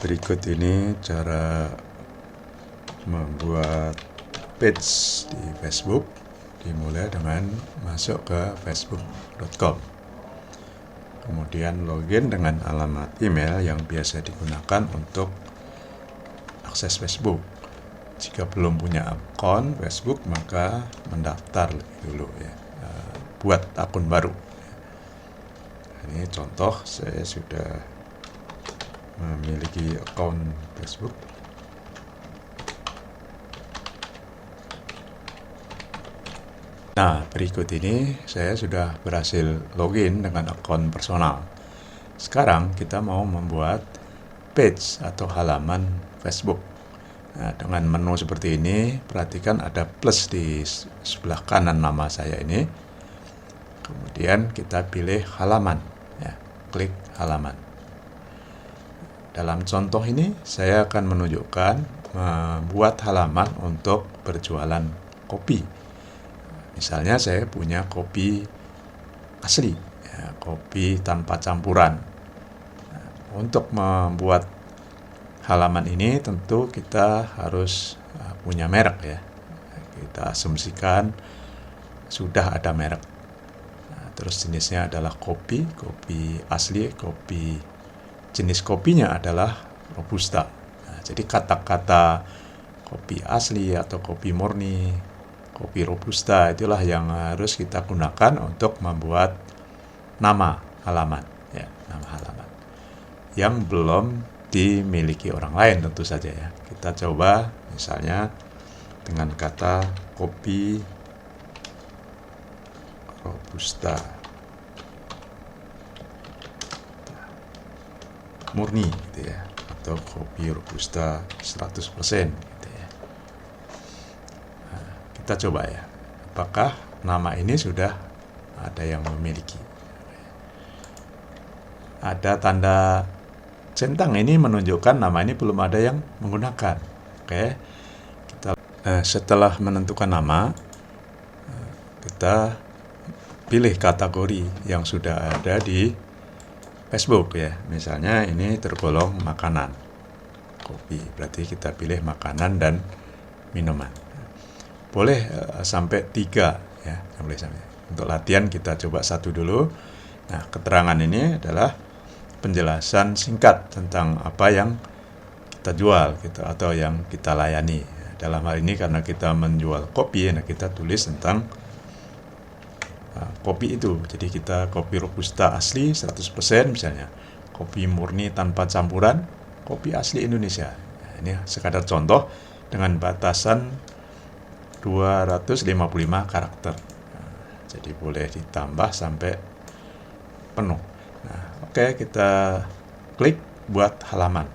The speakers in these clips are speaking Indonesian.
Berikut ini cara membuat page di Facebook. Dimulai dengan masuk ke facebook.com. Kemudian login dengan alamat email yang biasa digunakan untuk akses Facebook. Jika belum punya akun Facebook, maka mendaftar lebih dulu ya. Buat akun baru. Ini contoh, saya sudah memiliki akun Facebook. Nah, berikut ini saya sudah berhasil login dengan akun personal. Sekarang kita mau membuat page atau halaman Facebook. Nah, dengan menu seperti ini, perhatikan ada plus di sebelah kanan nama saya ini. Kemudian kita pilih halaman, ya, klik halaman. Dalam contoh ini, saya akan menunjukkan membuat halaman untuk berjualan kopi. Misalnya saya punya kopi asli, ya, kopi tanpa campuran. Nah, untuk membuat halaman ini tentu kita harus punya merek ya. Kita asumsikan sudah ada merek. Nah, terus jenisnya adalah kopi asli, jenis kopinya adalah Robusta. Nah, jadi kata-kata kopi asli atau kopi murni, kopi Robusta itulah yang harus kita gunakan untuk membuat nama halaman, ya, nama halaman yang belum dimiliki orang lain tentu saja ya. Kita coba misalnya dengan kata kopi Robusta murni gitu ya, atau kopi Robusta 100% gitu ya. Nah, kita coba ya, apakah nama ini sudah ada yang memiliki. Ada tanda centang ini menunjukkan nama ini belum ada yang menggunakan. Oke, setelah menentukan nama, kita pilih kategori yang sudah ada di Facebook ya. Misalnya ini tergolong makanan, kopi, berarti kita pilih makanan dan minuman. Boleh sampai 3 ya, boleh sampai. Untuk latihan kita coba 1 dulu. Nah, keterangan ini adalah penjelasan singkat tentang apa yang kita jual gitu, atau yang kita layani. Dalam hal ini karena kita menjual kopi, nah kita tulis tentang kopi itu. Jadi kita kopi Robusta asli 100% misalnya, kopi murni tanpa campuran, kopi asli Indonesia. Nah, ini sekadar contoh dengan batasan 255 karakter. Nah, jadi boleh ditambah sampai penuh. Nah, oke, kita klik buat halaman.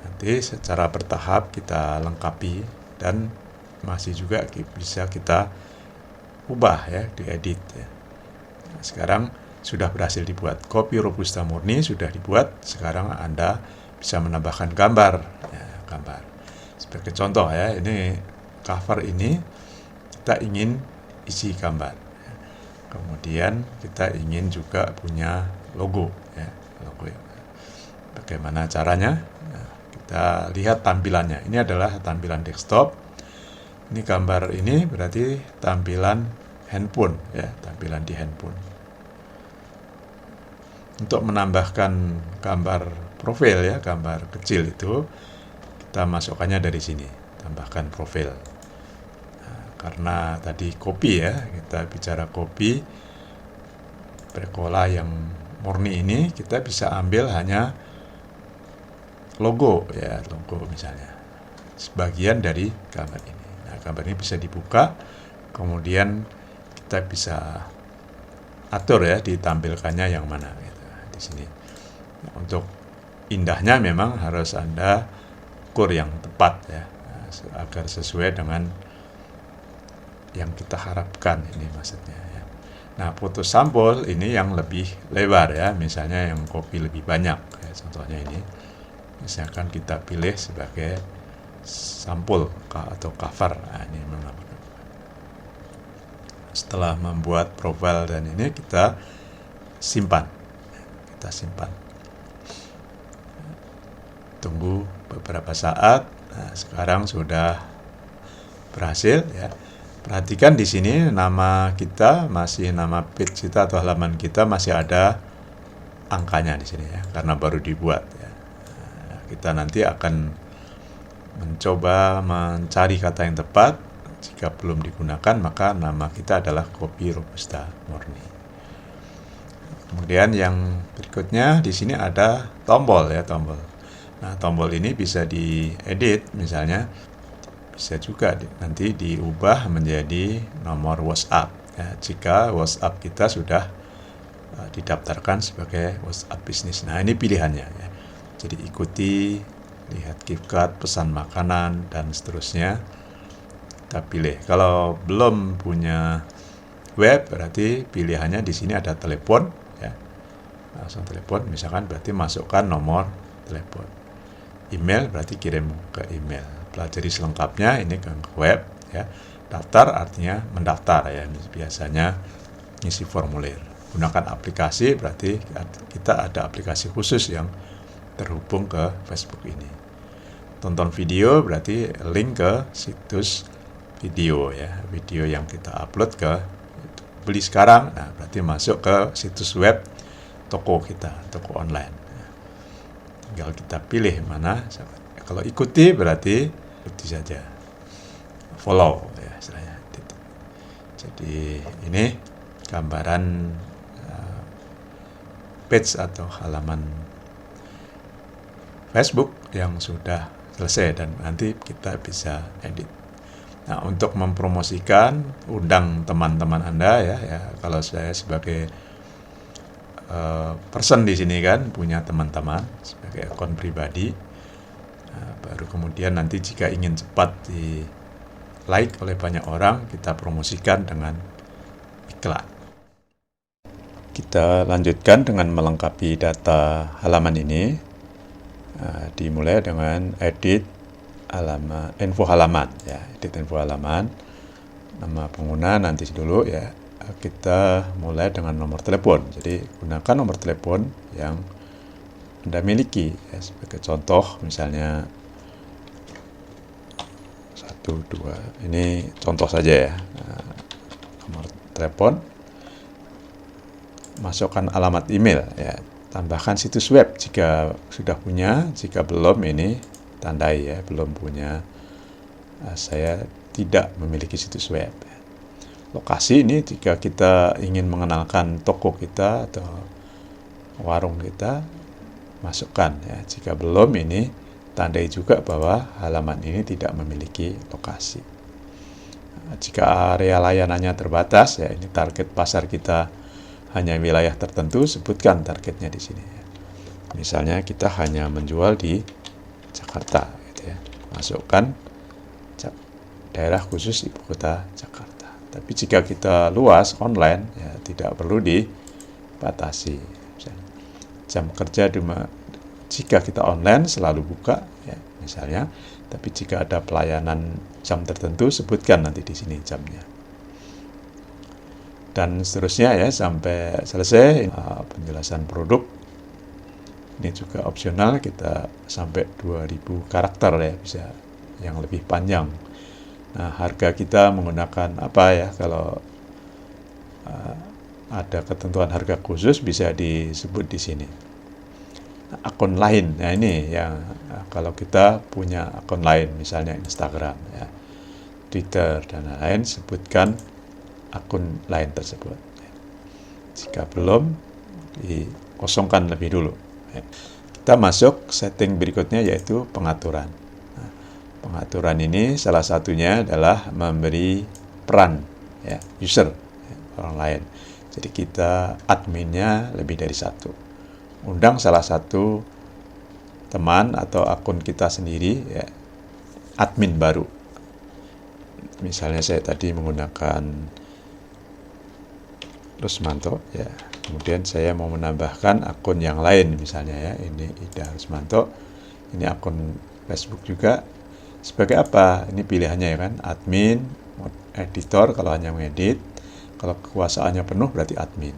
Nanti secara bertahap kita lengkapi dan masih juga bisa kita ubah ya, diedit ya. Nah, sekarang sudah berhasil dibuat kopi Robusta murni, sudah dibuat. Sekarang Anda bisa menambahkan gambar ya, gambar. Sebagai contoh ya, ini cover ini kita ingin isi gambar. Kemudian kita ingin juga punya logo ya, logo. Bagaimana caranya? Nah, kita lihat tampilannya. Ini adalah tampilan desktop. Ini gambar ini berarti tampilan handphone ya, tampilan di handphone. Untuk menambahkan gambar profil ya, gambar kecil itu kita masukkannya dari sini, tambahkan profil. Nah, karena tadi kopi ya, kita bicara kopi Bercola yang murni ini, kita bisa ambil hanya logo ya, logo misalnya, sebagian dari gambar ini. Nah, gambar ini bisa dibuka, kemudian kita bisa atur ya, ditampilkannya yang mana gitu, di sini. Nah, untuk indahnya memang harus Anda ukur yang tepat ya, agar sesuai dengan yang kita harapkan ini maksudnya ya. Nah, foto sampul ini yang lebih lebar ya, misalnya yang kopi lebih banyak ya, contohnya ini. Misalkan kita pilih sebagai sampul atau cover. Nah, ini memang. Setelah membuat profil dan ini kita simpan. tunggu beberapa saat. Nah, sekarang sudah berhasil ya. Perhatikan di sini nama kita masih, nama page kita atau halaman kita masih ada angkanya di sini ya, karena baru dibuat ya. Nah, kita nanti akan mencoba mencari kata yang tepat. Jika belum digunakan, maka nama kita adalah kopi Robusta murni. Kemudian yang berikutnya di sini ada tombol ya, tombol. Nah, tombol ini bisa diedit, misalnya bisa juga nanti diubah menjadi nomor WhatsApp ya, jika WhatsApp kita sudah didaftarkan sebagai WhatsApp bisnis. Nah, ini pilihannya ya. Jadi ikuti, lihat gift card, pesan makanan dan seterusnya. Kita pilih. Kalau belum punya web, berarti pilihannya di sini ada telepon ya. Langsung telepon, misalkan berarti masukkan nomor telepon. Email berarti kirim ke email. Pelajari selengkapnya ini ke web ya. Daftar artinya mendaftar ya. Biasanya ngisi formulir. Gunakan aplikasi berarti kita ada aplikasi khusus yang terhubung ke Facebook ini. Tonton video berarti link ke situs video ya. Video yang kita upload ke beli sekarang. Nah, berarti masuk ke situs web toko kita, toko online. Tinggal kita pilih mana. Kalau ikuti berarti ikuti saja, follow ya istilahnya. Jadi ini gambaran page atau halaman Facebook yang sudah selesai dan nanti kita bisa edit. Nah, untuk mempromosikan, undang teman-teman Anda ya. Kalau saya sebagai person di sini kan punya teman-teman sebagai akun pribadi. Nah, baru kemudian nanti jika ingin cepat di like oleh banyak orang, kita promosikan dengan iklan. Kita lanjutkan dengan melengkapi data halaman ini. Dimulai dengan edit halaman, info halaman ya, edit info halaman. Nama pengguna nanti dulu ya. Kita mulai dengan nomor telepon. Jadi gunakan nomor telepon yang Anda miliki ya, sebagai contoh misalnya 12, ini contoh saja ya. Nomor telepon, masukkan alamat email ya, tambahkan situs web jika sudah punya, jika belum ini tandai ya, belum punya. Saya tidak memiliki situs web. Lokasi ini jika kita ingin mengenalkan toko kita atau warung kita, masukkan ya. Jika belum ini tandai juga bahwa halaman ini tidak memiliki lokasi. Jika area layanannya terbatas ya, ini target pasar kita hanya wilayah tertentu, sebutkan targetnya di sini ya. Misalnya kita hanya menjual di Jakarta gitu ya. Masukkan daerah khusus ibu kota Jakarta. Tapi jika kita luas online ya tidak perlu dibatasi. Jam kerja jika kita online selalu buka ya misalnya, tapi jika ada pelayanan jam tertentu sebutkan nanti di sini jamnya. Dan seterusnya ya sampai selesai penjelasan produk. Ini juga opsional, kita sampai 2000 karakter ya, bisa yang lebih panjang. Nah, harga kita menggunakan apa ya, kalau ada ketentuan harga khusus bisa disebut di sini. Nah, akun lain, nah ini yang kalau kita punya akun lain, misalnya Instagram, ya, Twitter dan lain-lain, sebutkan akun lain tersebut. Jika belum, dikosongkan lebih dulu. Kita masuk setting berikutnya yaitu pengaturan. Pengaturan ini salah satunya adalah memberi peran ya, user ya, orang lain. Jadi kita adminnya lebih dari satu. Undang salah satu teman atau akun kita sendiri ya, admin baru. Misalnya saya tadi menggunakan Rusmanto ya. Kemudian saya mau menambahkan akun yang lain misalnya ya. Ini Ida Rusmanto. Ini akun Facebook juga. Sebagai apa? Ini pilihannya ya kan, admin, editor kalau hanya mengedit, kalau kekuasaannya penuh berarti admin.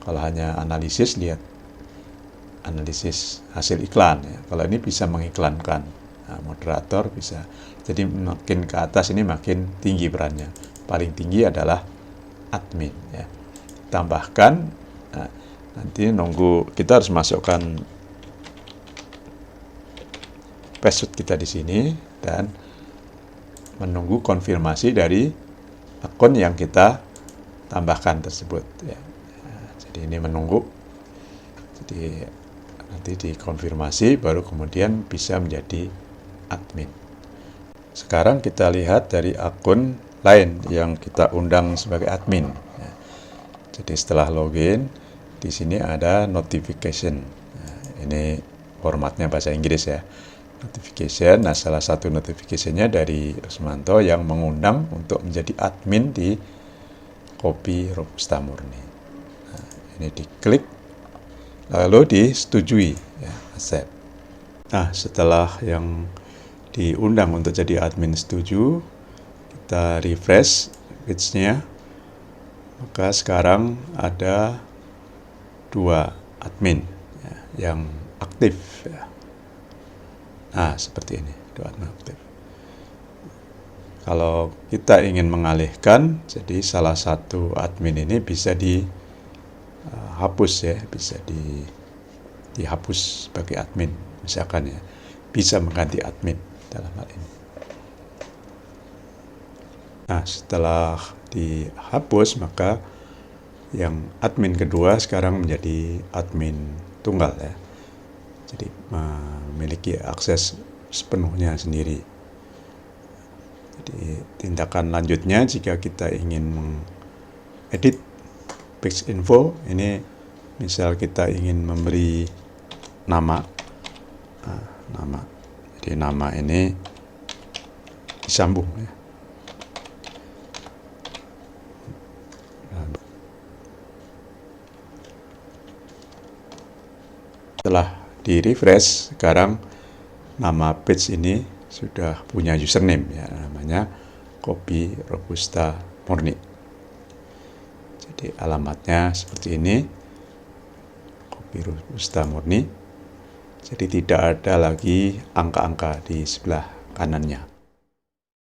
Kalau hanya analisis, lihat analisis hasil iklan ya. Kalau ini bisa mengiklankan, nah, moderator bisa. Jadi makin ke atas ini makin tinggi perannya. Paling tinggi adalah admin ya. Tambahkan, nah, nanti nunggu kita harus masukkan password kita di sini dan menunggu konfirmasi dari akun yang kita tambahkan tersebut ya. Nah, jadi ini menunggu. Jadi nanti dikonfirmasi baru kemudian bisa menjadi admin. Sekarang kita lihat dari akun lain yang kita undang sebagai admin. Ya. Jadi setelah login, di sini ada notification. Nah, ini formatnya bahasa Inggris ya. Notification, nah salah satu notifikasinya dari Rusmanto yang mengundang untuk menjadi admin di Kopi Robusta Murni. Nah, ini diklik, lalu disetujui, ya, accept. Nah, setelah yang diundang untuk jadi admin setuju, kita refresh page-nya, maka sekarang ada 2 admin ya, yang aktif. Ya. Nah, seperti ini, 2 admin aktif. Kalau kita ingin mengalihkan, jadi salah satu admin ini bisa dihapus ya, bisa dihapus sebagai admin, misalkan ya, bisa mengganti admin dalam hal ini. Nah, setelah dihapus, maka yang admin kedua sekarang menjadi admin tunggal ya. Jadi memiliki akses sepenuhnya sendiri. Jadi tindakan lanjutnya jika kita ingin mengedit page info, ini misal kita ingin memberi nama, nama. Jadi nama ini disambung ya. Setelah di refresh, sekarang nama page ini sudah punya username ya, namanya Kopi Robusta Murni. Jadi alamatnya seperti ini, Kopi Robusta Murni. Jadi tidak ada lagi angka-angka di sebelah kanannya.